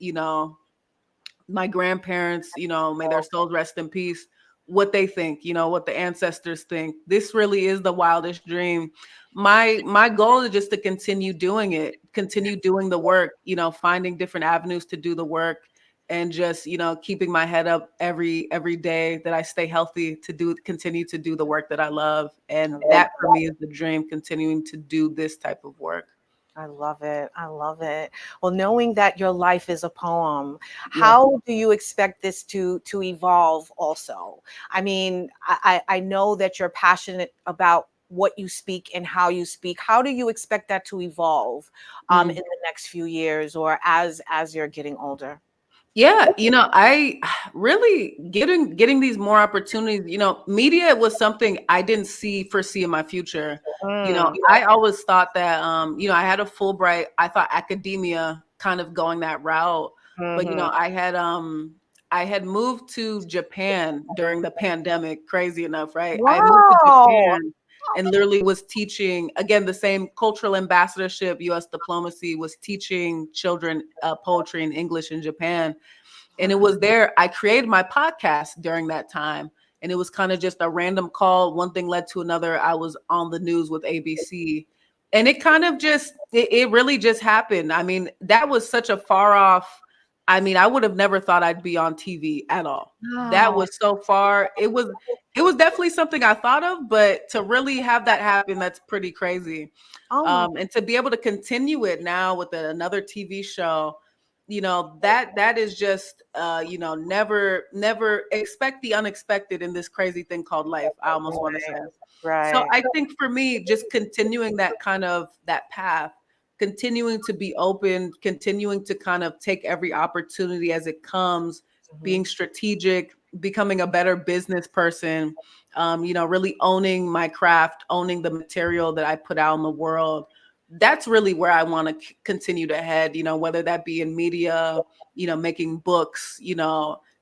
my grandparents, may their souls rest in peace, what they think, what the ancestors think. This really is the wildest dream. My goal is just to continue doing it, continue doing the work, finding different avenues to do the work, and just, keeping my head up every day, that I stay healthy to continue to do the work that I love. And that for me is the dream, continuing to do this type of work.
I love it. I love it. Well, knowing that your life is a poem,
Yeah.
how do you expect this to evolve also? I mean, I know that you're passionate about what you speak and how you speak. How do you expect that to evolve in the next few years or as you're getting older?
Yeah, I really getting these more opportunities. Media was something I didn't foresee in my future.
Mm,
I always thought that I had a Fulbright. I thought academia kind of going that route. But
mhm.
I had moved to Japan during the pandemic, crazy enough, right? I moved to
Wow.
Japan and literally was teaching, again, the same cultural ambassadorship, US diplomacy, was teaching children poetry and English in Japan. And it was there, I created my podcast during that time. And it was kind of just a random call. One thing led to another. I was on the news with ABC. And it kind of it really just happened. I mean, that was such a far off. I mean, I would have never thought I'd be on TV at all. That
Wow.
was so far. It was definitely something I thought of, but to really have that happen, that's pretty crazy.
Oh,
And to be able to continue it now with another TV show, that is just never expect the unexpected in this crazy thing called life, I almost want to say. So
right.
I think for me, just continuing that path, continuing to be open, continuing to kind of take every opportunity as it comes,
Mhm.
being strategic, becoming a better business person, really owning my craft, owning the material that I put out in the world. That's really where I want to continue to head, whether that be in media, making books,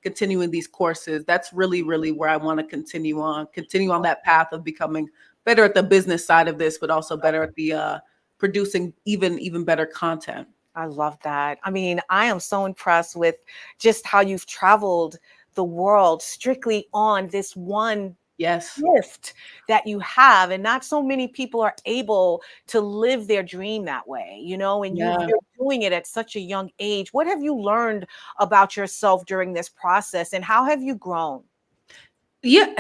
continuing these courses. That's really, really where I want to continue on that path of becoming better at the business side of this, but also better at the producing even better content.
I love that. I mean, I am so impressed with just how you've traveled the world strictly on this one
Yes.
gift that you have. And not so many people are able to live their dream that way, and
Yeah.
you're doing it at such a young age. What have you learned about yourself during this process and how have you grown?
Yeah.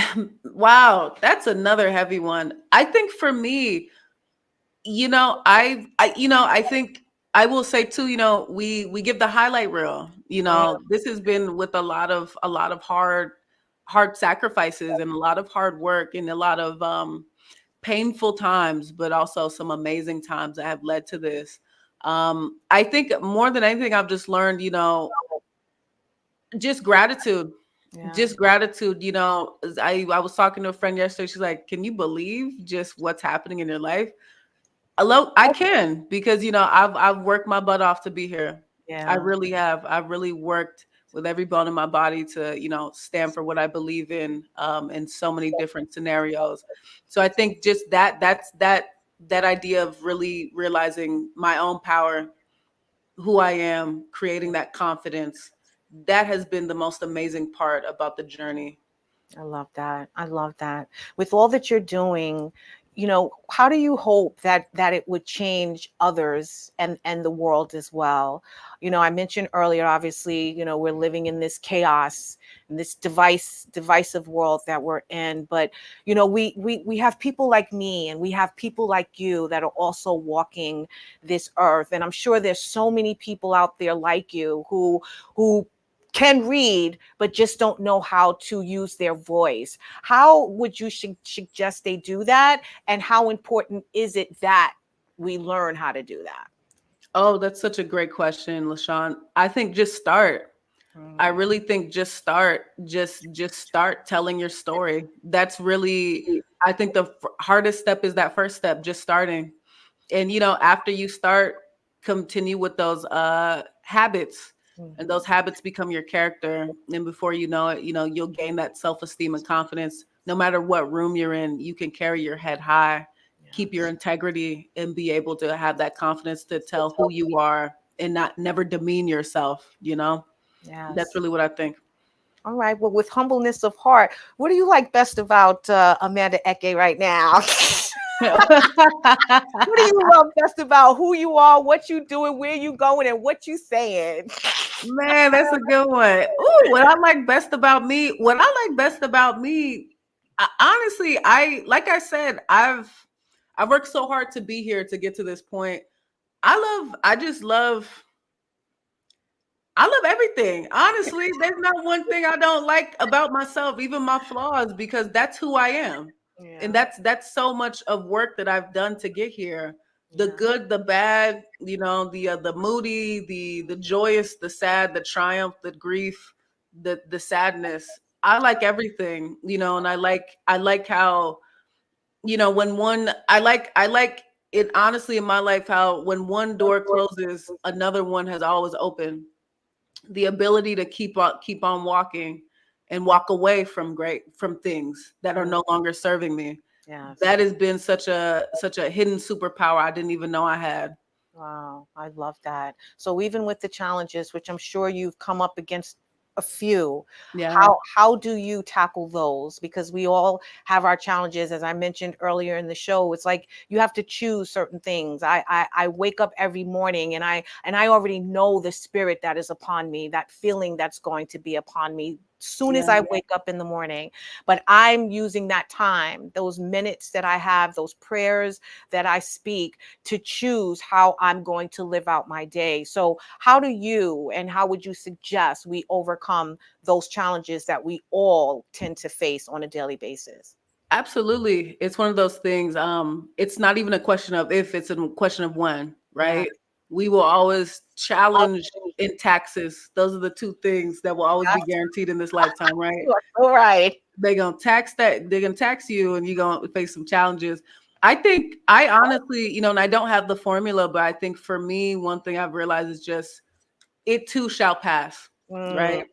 Wow. That's another heavy one. I think for me, I think I will say too, we give the highlight reel. This has been with a lot of hard sacrifices and a lot of hard work and a lot of painful times, but also some amazing times that have led to this. I think more than anything, I've just learned, just gratitude.
Yeah.
Just gratitude. I was talking to a friend yesterday. She's like, "Can you believe just what's happening in your life?" I can, because I've worked my butt off to be here. I
Yeah.
really have. I've really worked with every bone in my body to stand for what I believe in so many different scenarios. So I think just that idea of really realizing my own power, who I am, creating that confidence, that has been the most amazing part about the journey.
I love that. I love that. With all that you're doing, how do you hope that it would change others and the world as well? I mentioned earlier, obviously, we're living in this chaos, in this divisive world that we're in. But we have people like me and we have people like you that are also walking this earth. And I'm sure there's so many people out there like you who can read but just don't know how to use their voice. How would you suggest they do that, and how important is it that we learn how to do that?
Oh, that's such a great question, LaShawn. I think just start. I
Mm,
really think just start. Just start telling your story. That's really, I think the hardest step is that first step, just starting. And after you start, continue with those habits, and those
mhm.
habits become your character. And before you know it, you'll gain that self-esteem and confidence. No matter what room you're in, you can carry your head high, keep your
Yes.
integrity, and be able to have that confidence to tell who you are and not never demean yourself. That's
Yes.
really what I think.
All right. Well, with humbleness of heart, what do you like best about Amanda Eke right now? What do you love best about who you are, what you doing, where you going, and what you saying?
Man, that's a good one. Ooh, what I like best about me, honestly, like I said, I've worked so hard to be here to get to this point. I just I love everything. Honestly, there's not one thing I don't like about myself, even my flaws, because that's who I am. And
Yeah,
that's so much of work that I've done to get here. The
yeah,
good, the bad, the moody, the joyous, the sad, the triumph, the grief, the sadness. I like everything, and I like how, when I like it honestly in my life how when one door closes, another one has always opened. The ability to keep on walking and walk away from things that are
mm,
no longer serving me.
yes.
That has been such a hidden superpower I didn't even know I had.
Wow, I love that. So even with the challenges, which I'm sure you've come up against a few,
Yeah.
how do you tackle those? Because we all have our challenges, as I mentioned earlier in the show. It's like you have to choose certain things. I wake up every morning and I already know the spirit that is upon me, that feeling that's going to be upon me soon as
Yeah.
I wake up in the morning. But I'm using that time, those minutes that I have, those prayers that I speak to choose how I'm going to live out my day. So, how do you and how would you suggest we overcome those challenges that we all tend to face on a daily basis?
Absolutely. It's one of those things. It's not even a question of if, it's a question of when,
Yeah.
right? We will always challenge in taxes. Those are the two things that will always be guaranteed in this lifetime, right?
You are so right.
They're gonna tax you and you're gonna face some challenges. I honestly, and I don't have the formula, but I think for me, one thing I've realized is just it too shall pass,
Mm,
right?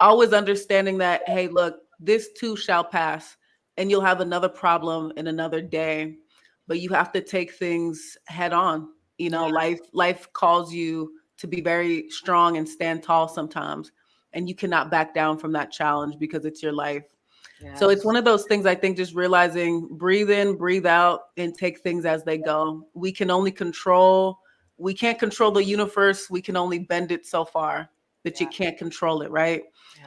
Always understanding that, hey, look, this too shall pass, and you'll have another problem in another day. But you have to take things head on.
yeah,
Life calls you to be very strong and stand tall sometimes. And you cannot back down from that challenge because it's your life. So it's
yes,
one of those things I think just realizing breathe in, breathe out, and take things as they go. We can't control the universe. We can only bend it so far, but you
yeah,
can't control it, right?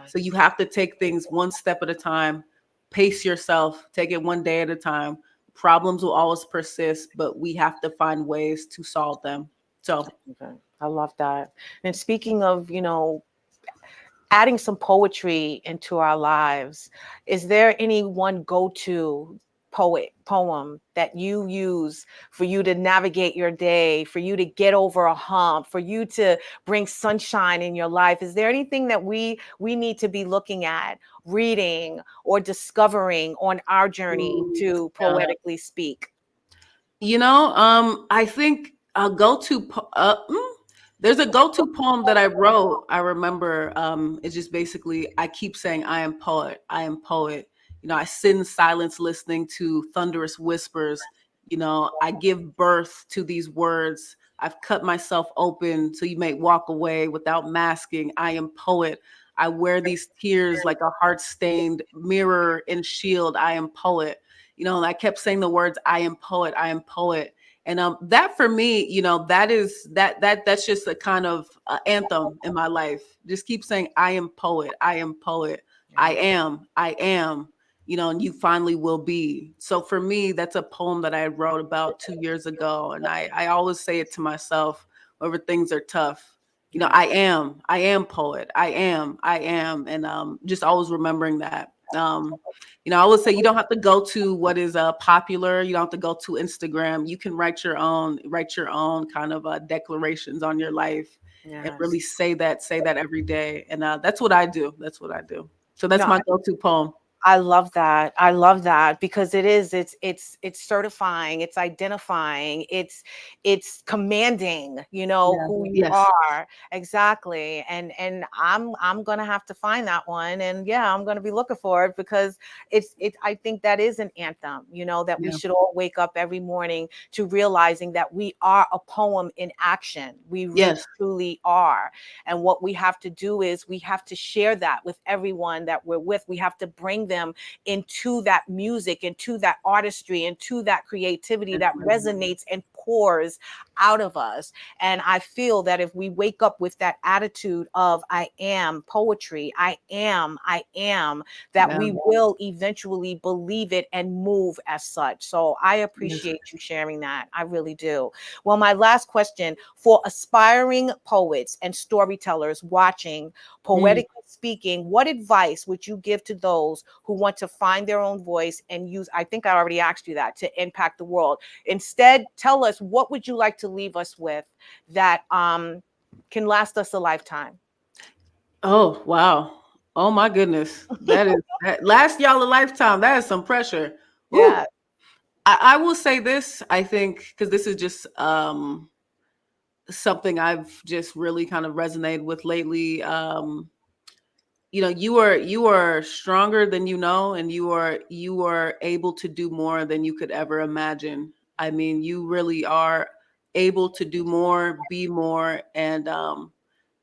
So
yes.
you have to take things one step at a time, pace yourself, take it one day at a time. Problems will always persist, but we have to find ways to solve them. So
Okay. I love that. And speaking of, adding some poetry into our lives, is there any one go-to poem that you use for you to navigate your day, for you to get over a hump, for you to bring sunshine in your life? Is there anything that we need to be looking at, reading, or discovering on our journey to
yeah.
poetically speak?
I think there's a go-to poem that I wrote. I remember it's just basically I keep saying I am poet, I am poet. I sit in silence listening to thunderous whispers. I give birth to these words. I've cut myself open so you may walk away without masking. I am poet. I wear these tears like a heart-stained mirror and shield. I am poet. And I kept saying the words, I am poet, I am poet. And that for me, that's just a kind of anthem in my life. Just keep saying, I am poet, I am poet, I am, and you finally will be. So for me, that's a poem that I wrote about 2 years ago. And I always say it to myself whenever things are tough.
Yeah.
I am poet, I am. And just always remembering that. I would say you don't have to go to what is popular. You don't have to go to Instagram. You can write your own kind of declarations on your life, and
Yes.
really say that every day. And that's what I do. That's what I do. So that's
No,
my go-to poem.
I love that. I love that because it's certifying, it's identifying, it's commanding,
Yeah.
who you
Yes.
are. Exactly. And I'm gonna have to find that one. And yeah, I'm gonna be looking for it because I think that is an anthem, that we
Yeah.
should all wake up every morning to realizing that we are a poem in action. We really
Yes.
truly are. And what we have to do is we have to share that with everyone that we're with. We have to bring them into that music, into that artistry, into that creativity that resonates and pours out of us. And I feel that if we wake up with that attitude of I am poetry, I am, that
Yeah.
we will eventually believe it and move as such. So I
Yes.
appreciate you sharing that. I really do. Well, my last question for aspiring poets and storytellers watching,
Mm.
poetically speaking, what advice would you give to those who want to find their own voice and use, I think I already asked you that, to impact the world? Instead, tell us, what would you like to leave us with that can last us a lifetime?
Oh, wow. Oh my goodness. That last y'all a lifetime. That is some pressure.
Yeah.
Woo. I will say this, I think, because this is just something I've just really kind of resonated with lately. You are stronger than you know, and you are able to do more than you could ever imagine. I mean, you really are able to do more, be more, and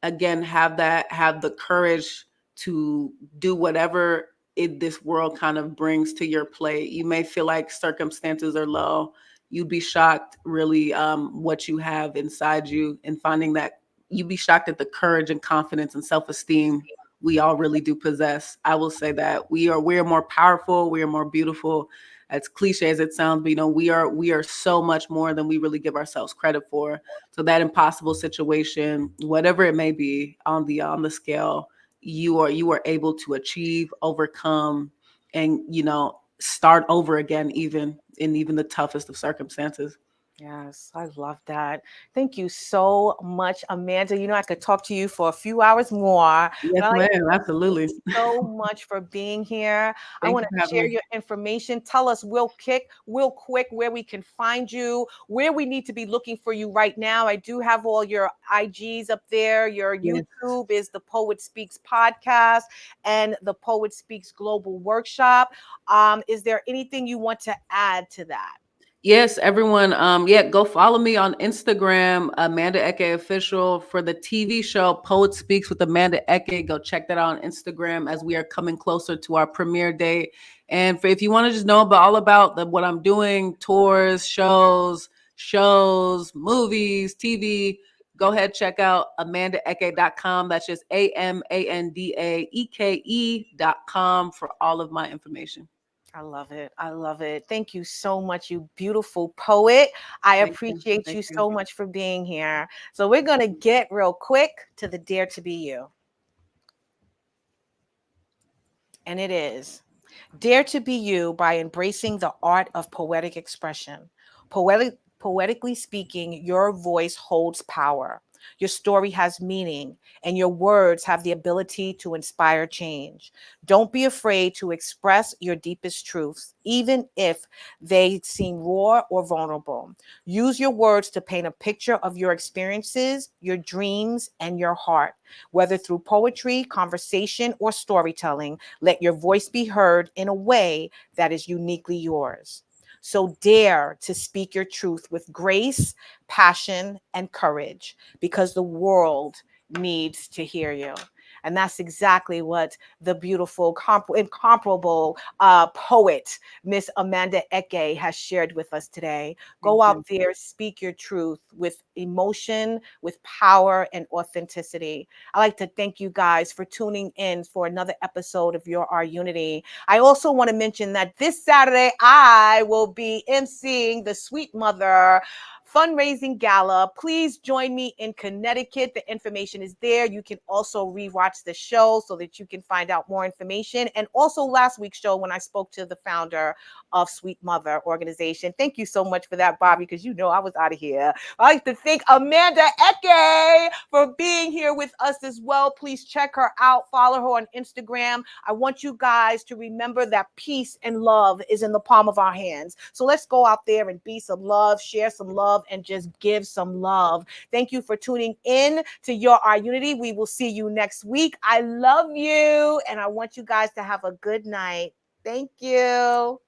again have the courage to do whatever this world kind of brings to your plate. You may feel like circumstances are low. You'd be shocked really what you have inside you, and finding that you'd be shocked at the courage and confidence and self-esteem we all really do possess. I will say that we are more powerful, we are more beautiful. As cliche as it sounds, but we are so much more than we really give ourselves credit for. So that impossible situation, whatever it may be on the scale, you are able to achieve, overcome, and start over again, even in even the toughest of circumstances.
Yes, I love that. Thank you so much, Amanda. You know, I could talk to you for a few hours more, but
Yes,
I like
ma'am.
to thank
Absolutely.
you so much for being here. I
Thank
want
you for
to
having
share
me.
your information. Tell us real quick where we can find you, where we need to be looking for you right now. I do have all your IGs up there. Your
Yes.
YouTube is the Poet Speaks podcast and the Poet Speaks Global Workshop. Is there anything you want to add to that?
Yes, everyone. Yeah, go follow me on Instagram, Amanda Eke Official, for the TV show Poet Speaks with Amanda Eke. Go check that out on Instagram as we are coming closer to our premiere date. And if you want to just know about all about what I'm doing, tours, shows, movies, TV, go ahead, check out amandaeke.com. That's just AMANDAEKE.com for all of my information.
I love it. I love it. Thank you so much, you beautiful poet. I
Thank you.
appreciate
Thank
you
you.
so much for being here. So, we're going to get real quick to the Dare to Be You. And it is Dare to Be You by embracing the art of poetic expression. Poetically speaking, your voice holds power. Your story has meaning, and your words have the ability to inspire change. Don't be afraid to express your deepest truths, even if they seem raw or vulnerable. Use your words to paint a picture of your experiences, your dreams, and your heart. Whether through poetry, conversation, or storytelling, let your voice be heard in a way that is uniquely yours. So dare to speak your truth with grace, passion, and courage, because the world needs to hear you. And that's exactly what the beautiful, incomparable poet, Miss Amanda Eke, has shared with us today.
Thank
Go out
you.
there, speak your truth with emotion, with power, and authenticity. I'd like to thank you guys for tuning in for another episode of Your Our Unity. I also want to mention that this Saturday, I will be emceeing the Sweet Mother fundraising gala. Please join me in Connecticut. The information is there. You can also rewatch the show so that you can find out more information. And also last week's show when I spoke to the founder of Sweet Mother organization. Thank you so much for that, Bobby, because you know I was out of here. I'd like to thank Amanda Eke for being here with us as well. Please check her out. Follow her on Instagram. I want you guys to remember that peace and love is in the palm of our hands. So let's go out there and be some love, share some love, and just give some love. Thank you for tuning in to Your Our Unity. We will see you next week. I love you, and I want you guys to have a good night. Thank you.